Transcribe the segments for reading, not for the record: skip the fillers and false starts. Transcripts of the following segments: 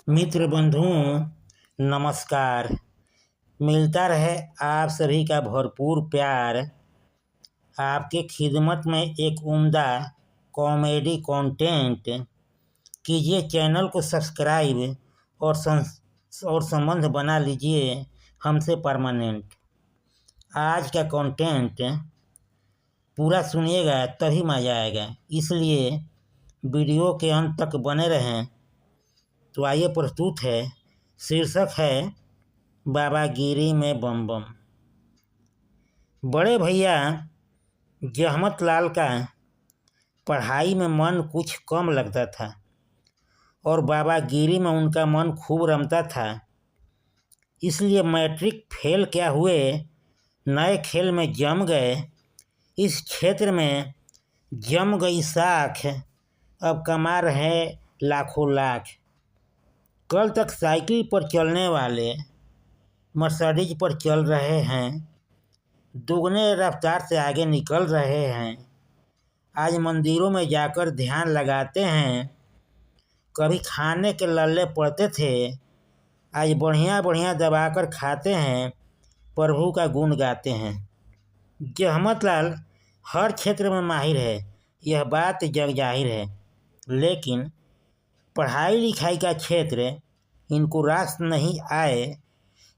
मित्र बंधुओं नमस्कार। मिलता रहे आप सभी का भरपूर प्यार। आपके खिदमत में एक उम्दा कॉमेडी कंटेंट। कीजिए चैनल को सब्सक्राइब और संबंध बना लीजिए हमसे परमानेंट। आज का कंटेंट पूरा सुनिएगा तभी मज़ा आएगा, इसलिए वीडियो के अंत तक बने रहें। तो आइए प्रस्तुत है। शीर्षक है बाबा गिरी में बम बम। बड़े भैया जहमत लाल का पढ़ाई में मन कुछ कम लगता था और बाबा गिरी में उनका मन खूब रमता था। इसलिए मैट्रिक फेल क्या हुए, नए खेल में जम गए। इस क्षेत्र में जम गई साख, अब कमा रहे लाखों लाख। कल तक साइकिल पर चलने वाले मर्सिडीज पर चल रहे हैं, दुगने रफ्तार से आगे निकल रहे हैं। आज मंदिरों में जाकर ध्यान लगाते हैं, कभी खाने के लल्ले पड़ते थे, आज बढ़िया बढ़िया दबाकर खाते हैं, प्रभु का गुण गाते हैं। जहमत लाल हर क्षेत्र में माहिर है, यह बात जग जाहिर है, लेकिन पढ़ाई लिखाई का क्षेत्र इनको रास नहीं आए,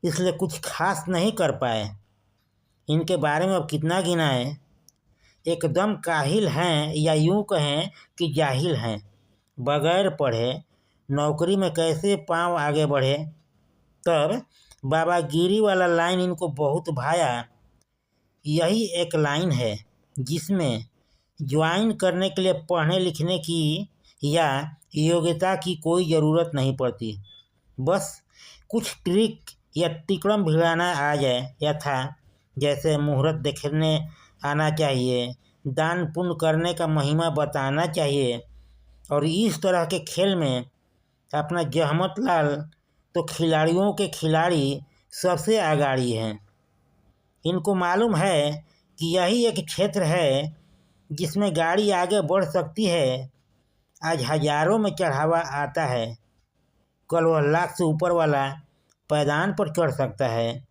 इसलिए कुछ खास नहीं कर पाए। इनके बारे में अब कितना गिनाएं। एकदम काहिल हैं या यूं कहें कि जाहिल हैं। बगैर पढ़े नौकरी में कैसे पांव आगे बढ़े। तब बाबा गिरी वाला लाइन इनको बहुत भाया। यही एक लाइन है जिसमें ज्वाइन करने के लिए पढ़ने लिखने की या योग्यता की कोई ज़रूरत नहीं पड़ती। बस कुछ ट्रिक या तिकड़म भिड़ाना आ जाए या था, जैसे मुहूर्त देखने आना चाहिए, दान पुण्य करने का महिमा बताना चाहिए। और इस तरह के खेल में अपना जहमत लाल तो खिलाड़ियों के खिलाड़ी सबसे आगाड़ी हैं। इनको मालूम है कि यही एक क्षेत्र है जिसमें गाड़ी आगे बढ़ सकती है। आज हजारों में चढ़ावा आता है, कल वह लाख से ऊपर वाला पैदान पर चढ़ सकता है।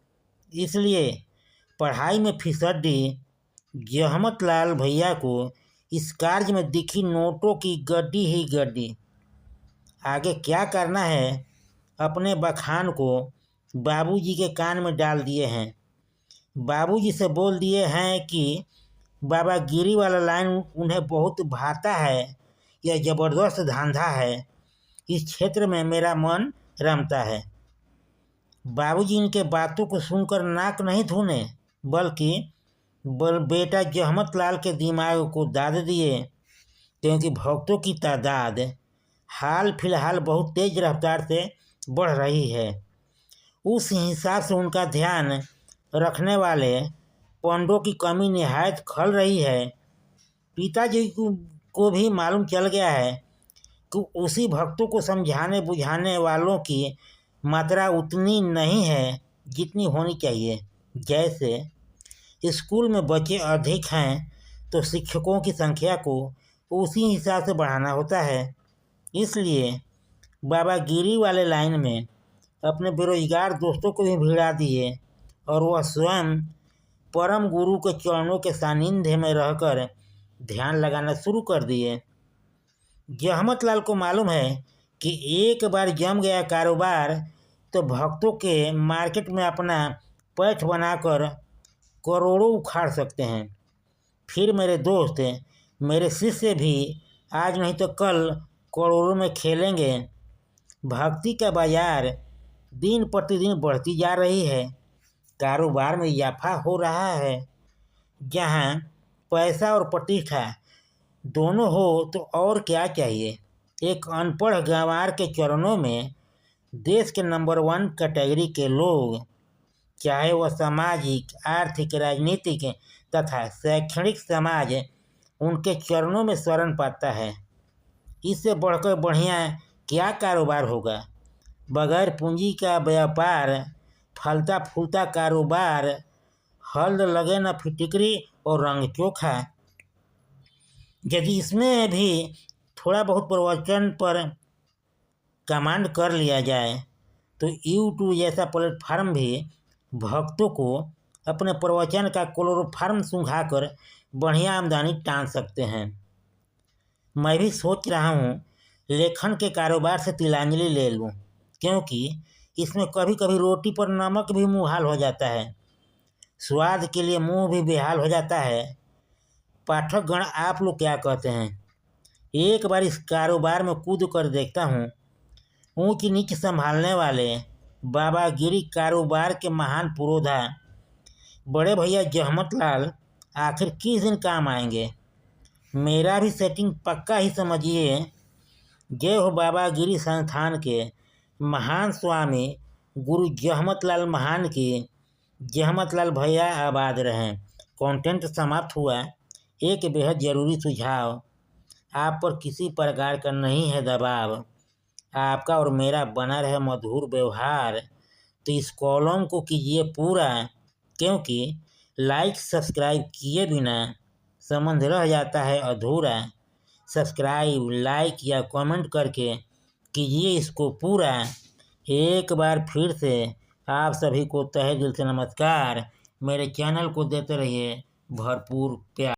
इसलिए पढ़ाई में फिसड्डी जहमत लाल भैया को इस कार्य में दिखी नोटों की गड्डी ही गड्डी। आगे क्या करना है अपने बखान को बाबूजी के कान में डाल दिए हैं। बाबूजी से बोल दिए हैं कि बाबा गिरी वाला लाइन उन्हें बहुत भाता है, यह ज़बरदस्त धांधा है, इस क्षेत्र में मेरा मन रमता है। बाबूजी इनके बातों को सुनकर नाक नहीं धुने, बल्कि बेटा जहमत लाल के दिमाग को दाद दिए, क्योंकि भक्तों की तादाद हाल फिलहाल बहुत तेज रफ्तार से बढ़ रही है। उस हिसाब से उनका ध्यान रखने वाले पंडों की कमी निहायत खल रही है। पिताजी को भी मालूम चल गया है कि उसी भक्तों को समझाने बुझाने वालों की मात्रा उतनी नहीं है जितनी होनी चाहिए। जैसे स्कूल में बच्चे अधिक हैं तो शिक्षकों की संख्या को उसी हिसाब से बढ़ाना होता है। इसलिए बाबा गिरी वाले लाइन में अपने बेरोजगार दोस्तों को भी भिड़ा दिए और वह स्वयं परम गुरु के चरणों के सानिध्य में रहकर ध्यान लगाना शुरू कर दिए। जहमत लाल को मालूम है कि एक बार जम गया कारोबार तो भक्तों के मार्केट में अपना पैठ बनाकर करोड़ों उखाड़ सकते हैं। फिर मेरे दोस्त, मेरे शिष्य भी आज नहीं तो कल करोड़ों में खेलेंगे। भक्ति का बाजार दिन प्रतिदिन बढ़ती जा रही है, कारोबार में इजाफा हो रहा है। जहाँ पैसा और प्रतिष्ठा दोनों हो तो और क्या चाहिए। एक अनपढ़ गंवार के चरणों में देश के नंबर 1 कैटेगरी के लोग, चाहे वह सामाजिक, आर्थिक, राजनीतिक तथा शैक्षणिक समाज, उनके चरणों में शरण पाता है। इससे बढ़कर बढ़िया क्या कारोबार होगा। बगैर पूंजी का व्यापार, फलता फूलता कारोबार, हल्द लगे न फिटिकरी और रंग चोखा। यदि इसमें भी थोड़ा बहुत प्रवचन पर कमांड कर लिया जाए तो यूट्यूब जैसा प्लेटफार्म भी भक्तों को अपने प्रवचन का क्लोरोफार्म सूंघाकर बढ़िया आमदनी टान सकते हैं। मैं भी सोच रहा हूँ लेखन के कारोबार से तिलांजलि ले लूँ, क्योंकि इसमें कभी कभी रोटी पर नमक भी मुहाल हो जाता है, स्वाद के लिए मुंह भी बेहाल हो जाता है। पाठकगण, आप लोग क्या कहते हैं? एक बार इस कारोबार में कूद कर देखता हूँ। ऊंच नीच संभालने वाले बाबा गिरी कारोबार के महान पुरोधा बड़े भैया जहमत लाल आखिर किस दिन काम आएंगे? मेरा भी सेटिंग पक्का ही समझिए। जय हो बाबा गिरी संस्थान के महान स्वामी गुरु जहमत लाल महान की। जहमत लाल भैया आबाद रहें। कंटेंट समाप्त हुआ। एक बेहद ज़रूरी सुझाव, आप पर किसी प्रकार का नहीं है दबाव, आपका और मेरा बना रहे मधुर व्यवहार, तो इस कॉलम को कीजिए पूरा, क्योंकि लाइक सब्सक्राइब किए बिना संबंध रह जाता है अधूरा। सब्सक्राइब, लाइक या कमेंट करके कीजिए इसको पूरा। एक बार फिर से आप सभी को तहे दिल से नमस्कार। मेरे चैनल को देते रहिए भरपूर प्यार।